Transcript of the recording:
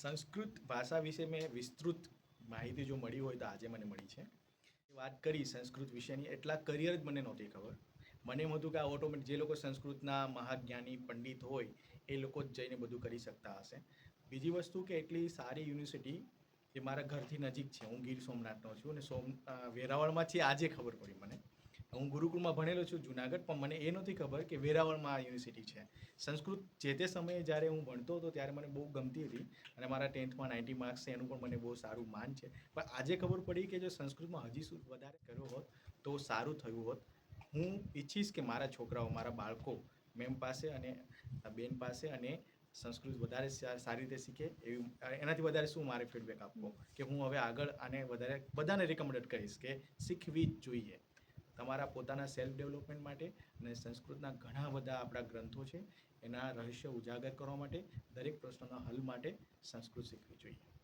સંસ્કૃત ભાષા વિશે મેં વિસ્તૃત માહિતી જો મળી હોય તો આજે મને મળી છે. વાત કરી સંસ્કૃત વિશેની, એટલા કરિયર જ મને નહોતી ખબર. મને એમ હતું કે આ ઓટોમેટિક જે લોકો સંસ્કૃતના મહાજ્ઞાની પંડિત હોય એ લોકો જ જઈને બધું કરી શકતા હશે. બીજી વસ્તુ કે એટલી સારી યુનિવર્સિટી જે મારા ઘરથી નજીક છે. હું ગીર સોમનાથનો છું અને વેરાવળમાંથી આજે ખબર પડી મને. હું ગુરુકુળમાં ભણેલો છું જુનાગઢ, પણ મને એ નહોતી ખબર કે વેરાવળમાં આ યુનિવર્સિટી છે. સંસ્કૃત જે તે સમયે જ્યારે હું ભણતો હતો ત્યારે મને બહુ ગમતી હતી અને મારા 10th માં 90 માર્ક્સ છે એનું પણ મને બહુ સારું માન છે. પણ આજે ખબર પડી કે જો સંસ્કૃતમાં હજી શું વધારે કર્યો હોત તો સારું થયું હોત. હું ઈચ્છીશ કે મારા છોકરાઓ, મારા બાળકો મેમ પાસે અને બેન પાસે અને સંસ્કૃત વધારે સારી રીતે શીખે. એનાથી વધારે શું મારે ફીડબેક આપવો કે હું હવે આગળ આને વધારે બધાને રિકમેન્ડ કરીશ કે શીખવી જ જોઈએ. તમારા પોતાના સેલ્ફ ડેવલપમેન્ટ માટે અને સંસ્કૃતના ઘણા બધા આપણા ગ્રંથો છે એના રહસ્ય ઉજાગર કરવા માટે, દરેક પ્રશ્નોના હલ માટે સંસ્કૃત શીખવી જોઈએ.